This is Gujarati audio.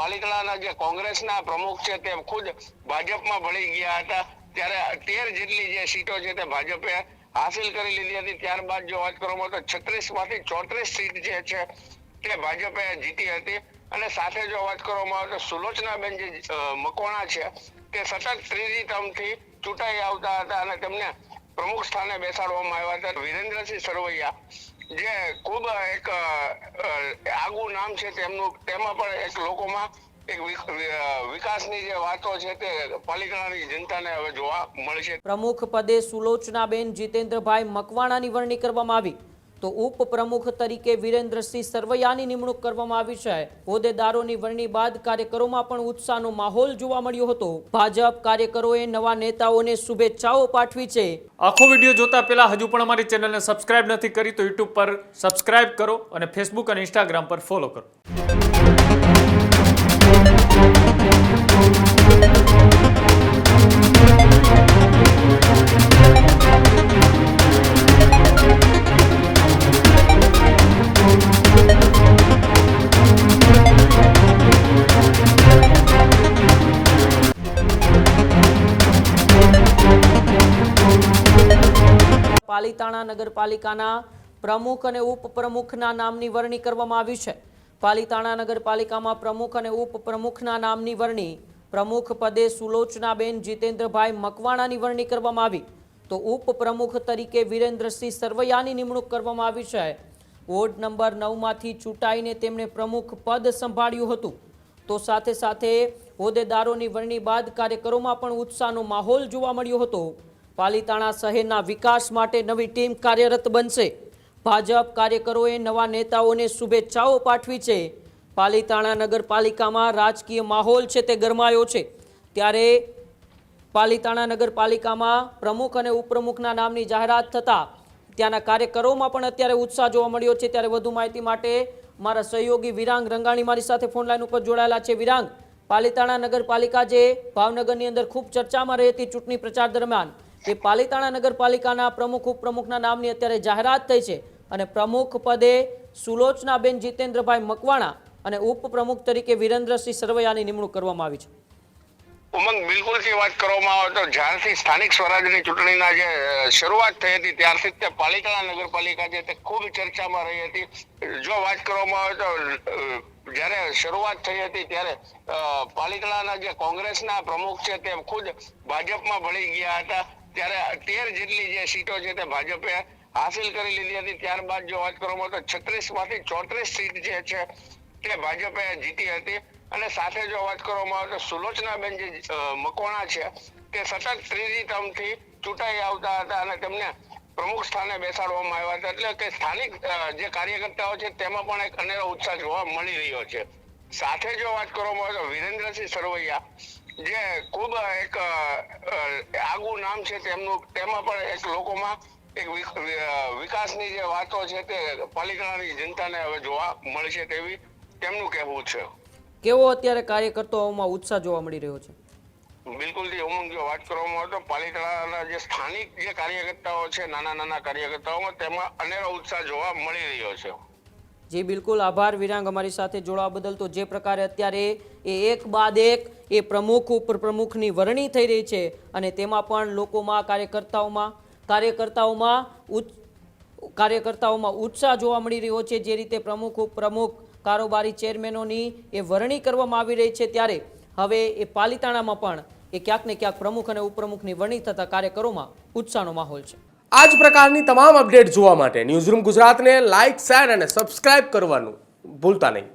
પાલિતાણાના જે કોંગ્રેસના પ્રમુખ છે તે ખુદ ભાજપમાં ભળી ગયા હતા, ત્યારે 13 જેટલી જે સીટો છે તે ભાજપે હાસિલ કરી લીધી હતી। ત્યારબાદ જો વાત કરવામાં તો 36 માંથી 34 સીટ જે છે તે ભાજપે જીતી હતી। અને સાથે જો વાત કરવામાં આવે તો સુલોચનાબેન જે મકવાણા છે તે સતત ત્રીજી ટર્મથી ચૂંટાઈ આવતા હતા અને તેમને પ્રમુખ સ્થાને બેસાડવામાં આવ્યા હતા। વિરેન્દ્રસિંહ સરવૈયા જે ખૂબ એક આગવું નામ છે તેમનું, તેમાં પણ એક લોકોમાં એક વિકાસની જે વાતો છે તે પાલિતાણાની જનતાને હવે જોવા મળશે। પ્રમુખ પદે સુલોચનાબેન જીતેન્દ્રભાઈ મકવાણાની વરણી કરવામાં આવી, તો ઉપપ્રમુખ તરીકે વિરેન્દ્રસિંહ સરવૈયાની નિમણૂક કરવામાં આવી છે। હોદ્દેદારોની વરણી બાદ કાર્યકરોમાં પણ ઉત્સાહનો માહોલ જોવા મળ્યો હતો। ભાજપ કાર્યકરોએ નવા નેતાઓને શુભેચ્છાઓ પાઠવી છે। આખો વિડીયો જોતા પહેલા હજુ પણ અમારી ચેનલને સબસ્ક્રાઇબ નથી કરી તો યુટ્યુબ પર સબસ્ક્રાઇબ કરો અને ફેસબુક અને ઇન્સ્ટાગ્રામ પર ફોલો કરો। પાલિતાણા નગરપાલિકાના પ્રમુખ અને ઉપપ્રમુખના નામની વરણી કરવામાં આવી છે। પાલિતાણા નગરપાલિકામાં પ્રમુખ અને ઉપપ્રમુખના નામની વરણી પ્રમુખ પદે સુલોચનાબેન જીતેન્દ્રભાઈ મકવાણાની વરણી કરવામાં આવી, તો ઉપપ્રમુખ તરીકે વિરેન્દ્રસિંહ સરવૈયાની નિમણૂક કરવામાં આવી છે। વોર્ડ નંબર 9 માંથી ચૂંટાઈને તેમણે પ્રમુખ પદ સંભાળ્યું હતું, તો સાથે સાથે હોદ્દેદારોની વરણી બાદ કાર્યકરોમાં પણ ઉત્સાહનો માહોલ જોવા મળ્યો હતો। પાલિતાણા શહેરના વિકાસ માટે નવી ટીમ કાર્યરત બનશે। ભાજપ કાર્યકરોએ નવા નેતાઓને શુભેચ્છાઓ પાઠવી છે। પાલિતાણા નગરપાલિકામાં રાજકીય માહોલ છે તે ગરમાયો છે, ત્યારે પાલિતાણા નગરપાલિકામાં પ્રમુખ અને ઉપપ્રમુખના નામની જાહેરાત થતાં ત્યાંના કાર્યકરોમાં પણ અત્યારે ઉત્સાહ જોવા મળ્યો છે। ત્યારે વધુ માહિતી માટે મારા સહયોગી વિરાંગ રંગાણી મારી સાથે ફોન લાઈન ઉપર જોડાયેલા છે। વિરાંગ, પાલિતાણા નગરપાલિકા જે ભાવનગરની અંદર ખૂબ ચર્ચામાં રહી હતી ચૂંટણી પ્રચાર દરમિયાન, એ પાલિતાણા નગરપાલિકાના પ્રમુખ ઉપપ્રમુખના નામની અત્યારે જાહેરાત થઈ છે અને પ્રમુખ પદે સુલોચનાબેન જીતેન્દ્રભાઈ મકવાણા અને ઉપપ્રમુખ તરીકે વિરેન્દ્રસિંહ સરવૈયાની નિમણૂક કરવામાં આવી છે। ઉમંગ, બિલકુલથી વાત કરવામાં આવે તો જ્યારથી સ્થાનિક સ્વરાજની ચૂંટણીના જે શરૂઆત થઈ હતી ત્યારથી તે પાલિતાણા નગરપાલિકા છે તે ખૂબ ચર્ચામાં રહી હતી। જો વાત કરવામાં આવે તો જ્યારે શરૂઆત થઈ હતી ત્યારે પાલિતાણાના જે કોંગ્રેસના પ્રમુખ છે તે ખુદ ભાજપમાં ભળી ગયા હતા, ત્યારે 13 જેટલી જે સીટો છે તે ભાજપે હાસિલ કરી લીધી હતી। ત્યારબાદ જો વાત કરવામાં આવે તો 36 માંથી 34 સીટ જે છે તે ભાજપે જીતી હતી। અને સાથે જો વાત કરવામાં આવે તો સુલોચનાબેન જે મકવાણા છે તે સતત ત્રીજી ટર્મથી ચૂંટાઈ આવતા હતા અને તેમને પ્રમુખ સ્થાને બેસાડવામાં આવ્યા હતા, એટલે કે સ્થાનિક જે કાર્યકર્તાઓ છે તેમાં પણ એક અનેરો ઉત્સાહ જોવા મળી રહ્યો છે। સાથે જો વાત કરવામાં આવે તો વિરેન્દ્રસિંહ સરવૈયા જે ખૂબ એક આગવું નામ છે તેમનું, તેમાં પણ એક લોકોમાં એક વિકાસની જે વાતો છે તે પાલિતાણાની જનતાને હવે જોવા મળશે તેવી તેમનું કહેવું છે। કેવો અત્યારે કાર્યકર્તાઓમાં ઉત્સાહ જોવા મળી રહ્યો છે? બિલકુલ થી ઉમંગ, જો વાત કરવામાં આવે તો પાલિતાણાના જે સ્થાનિક જે કાર્યકર્તાઓ છે, નાના કાર્યકર્તાઓમાં તેમાં અનેરો ઉત્સાહ જોવા મળી રહ્યો છે। જી બિલકુલ, આભાર વિરાંગ અમારી સાથે જોડાવા બદલ। તો જે પ્રકારે અત્યારે એક બાદ એક એ પ્રમુખ ઉપપ્રમુખની વરણી થઈ રહી છે અને તેમાં પણ લોકોમાં કાર્યકર્તાઓમાં ઉત્સાહ જોવા મળી રહ્યો છે। જે રીતે પ્રમુખ ઉપપ્રમુખ કારોબારી ચેરમેનોની એ વરણી કરવામાં આવી રહી છે, ત્યારે હવે એ પાલિતાણામાં પણ એ ક્યાંક ને ક્યાંક પ્રમુખ અને ઉપપ્રમુખની વરણી થતા કાર્યકરોમાં ઉત્સાહનો માહોલ છે। આ જ પ્રકારની તમામ અપડેટ જોવા માટે ન્યૂઝરૂમ ગુજરાતને લાઇક, શેર અને સબસ્ક્રાઇબ કરવાનું ભૂલતા નહીં।